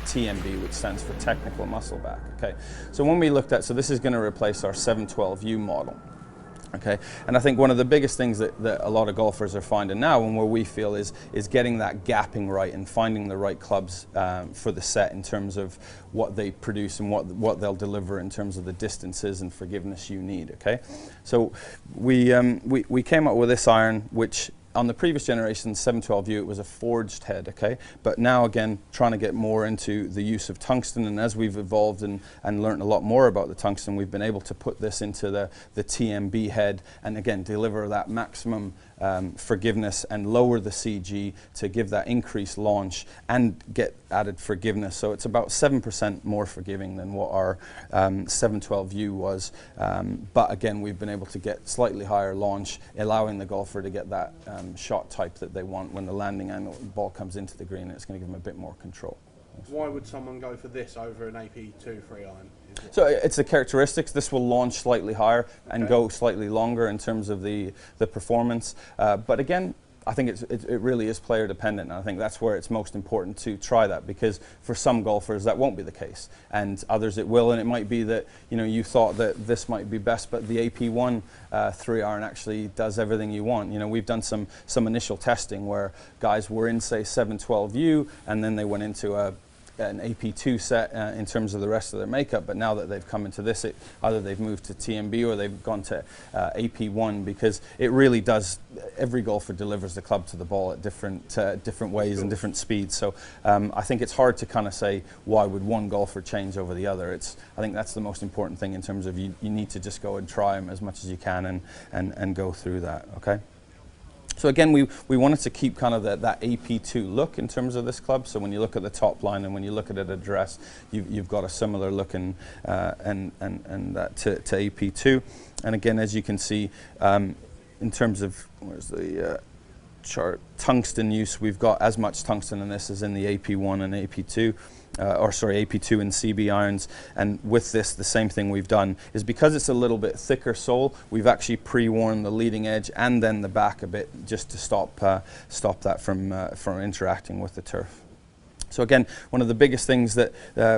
TMB, which stands for technical muscle back. Okay, so when we looked at, so this is going to replace our 712U model. Okay, and I think one of the biggest things that a lot of golfers are finding now, and where we feel is getting that gapping right and finding the right clubs for the set in terms of what they produce and what they'll deliver in terms of the distances and forgiveness you need. Okay, so we came up with this iron, which on the previous generation 712U it was a forged head, okay? But now again trying to get more into the use of tungsten, and as we've evolved and learned a lot more about the tungsten, we've been able to put this into the TMB head and again deliver that maximum forgiveness and lower the CG to give that increased launch and get added forgiveness. So it's about 7% more forgiving than what our 712U was, but again we've been able to get slightly higher launch, allowing the golfer to get that shot type that they want when the landing angle ball comes into the green, and it's going to give them a bit more control. Why would someone go for this over an AP2 free iron? So it's the characteristics. This will launch slightly higher and go slightly longer in terms of the performance. But again, I think it really is player dependent, and I think that's where it's most important to try that, because for some golfers that won't be the case, and others it will, and it might be that you thought that this might be best, but the AP1 3 iron actually does everything you want. We've done some initial testing where guys were in, say, 712U, and then they went into an AP2 set in terms of the rest of their makeup, but now that they've come into this, either they've moved to TMB or they've gone to AP1, because it really does, every golfer delivers the club to the ball at different ways and different speeds. So I think it's hard to kind of say why would one golfer change over the other. I think that's the most important thing in terms of you need to just go and try them as much as you can and go through that, okay? So again, we wanted to keep kind of that AP2 look in terms of this club. So when you look at the top line and when you look at it addressed, you've got a similar look and that to AP2. And again, as you can see, in terms of, where's the chart, tungsten use, we've got as much tungsten in this as in the AP1 and AP2. AP2 and CB irons, and with this the same thing we've done is, because it's a little bit thicker sole, we've actually pre-worn the leading edge and then the back a bit, just to stop that from interacting with the turf. So again, one of the biggest things that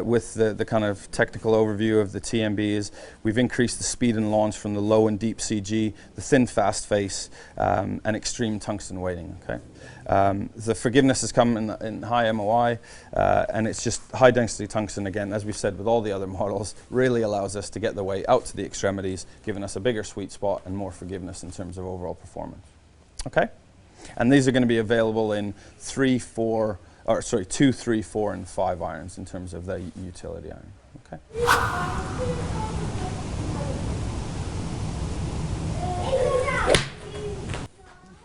with the kind of technical overview of the TMB is we've increased the speed and launch from the low and deep CG, the thin fast face, and extreme tungsten weighting. Okay, the forgiveness has come in high MOI, and it's just high density tungsten. Again, as we've said with all the other models, really allows us to get the weight out to the extremities, giving us a bigger sweet spot and more forgiveness in terms of overall performance. Okay, and these are going to be available in 2, 3, 4, and 5 irons in terms of the utility iron. Okay.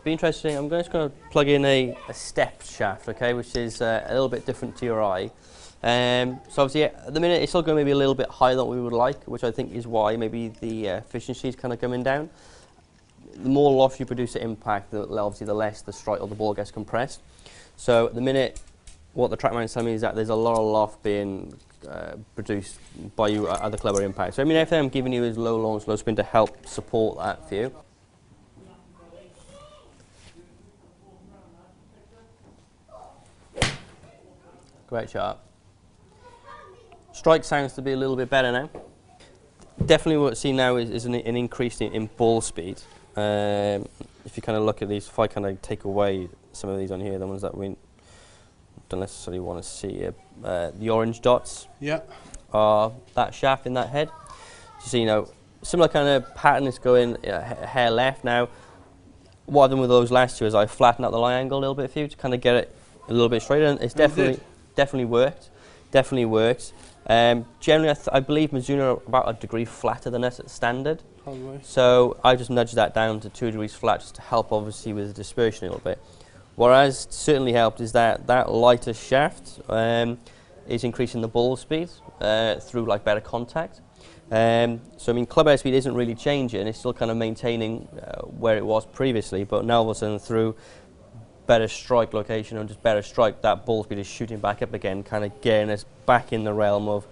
Be interesting. I'm just going to plug in a step shaft, okay, which is a little bit different to your eye. So obviously at the minute it's still going to be a little bit higher than what we would like, which I think is why maybe the efficiency is kind of coming down. The more loft you produce at impact, obviously the less the strike or the ball gets compressed. So at the minute, what the TrackMan is telling me is that there's a lot of loft being produced by you at the club or impact. So I mean, everything I'm giving you is low launch, low spin to help support that for you. Great shot. Strike sounds to be a little bit better now. Definitely what I see now is an increase in ball speed. If you kind of look at these, if I kind of take away some of these on here, the ones that we don't necessarily want to see, the orange dots are that shaft in that head. So similar kind of pattern is going hair left. Now, what I've done with those last two is I flattened out the line angle a little bit for you to kind of get it a little bit straighter, and it's definitely worked. Generally, I believe Mizuno are about a degree flatter than us at standard. Probably. So I just nudged that down to 2 degrees flat just to help, obviously, with the dispersion a little bit. What has certainly helped is that lighter shaft is increasing the ball speed through better contact. So I mean, club head speed isn't really changing; it's still kind of maintaining where it was previously. But now all of a sudden, through better strike location and just better strike, that ball speed is shooting back up again, kind of getting us back in the realm of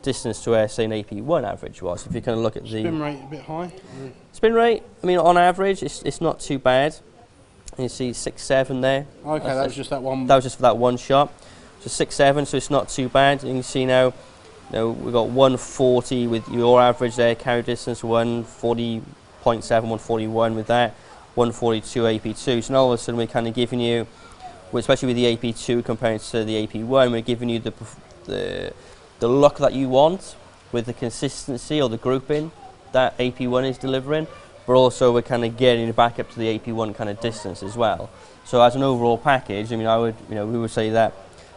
distance to where, say, an AP1 average was. If you kind of look at the spin rate a bit high. Spin rate, I mean, on average, it's not too bad. And you see 6-7 there. Okay, that was just that one. That was just for that one shot. So 6-7, so it's not too bad. And you can see now, we've got 140 with your average there, carry distance 140.7, 141 with that, 142 AP2. So now all of a sudden we're kind of giving you, especially with the AP2 compared to the AP1, we're giving you the look that you want with the consistency or the grouping that AP1 is delivering, but also we're kind of getting it back up to the AP1 kind of distance as well. So as an overall package, I mean, we would say that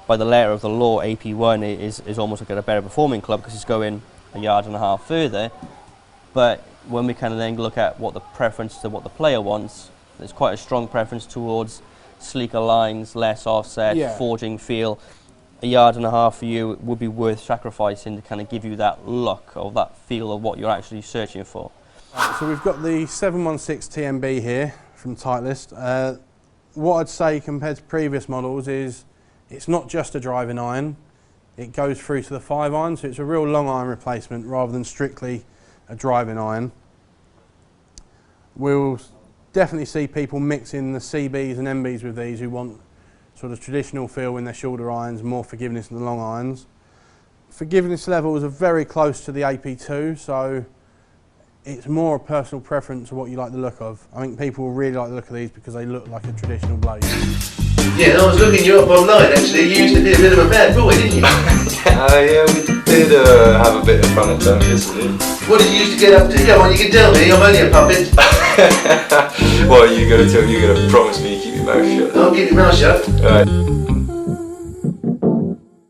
by the letter of the law, AP1 is almost like a better performing club because it's going 1.5 yards further. But when we kind of then look at what the preference to what the player wants, there's quite a strong preference towards sleeker lines, less offset, forging feel. 1.5 yards for you would be worth sacrificing to kind of give you that look or that feel of what you're actually searching for. So we've got the 716 TMB here from Titleist. What I'd say compared to previous models is it's not just a driving iron, it goes through to the 5 iron, so it's a real long iron replacement rather than strictly a driving iron. We'll definitely see people mixing the CBs and MBs with these who want sort of traditional feel in their shoulder irons, more forgiveness in the long irons. Forgiveness levels are very close to the AP2, so it's more a personal preference of what you like the look of. I think people will really like the look of these because they look like a traditional blade. Yeah, I was looking you up online actually. You used to be a bit of a bad boy, didn't you? Yeah, we did have a bit of fun at times, yes we did. What did you used to get up to? Come on, you can tell me, I'm only a puppet. Well, you gotta promise me to keep your mouth shut. I'll keep your mouth shut. Alright.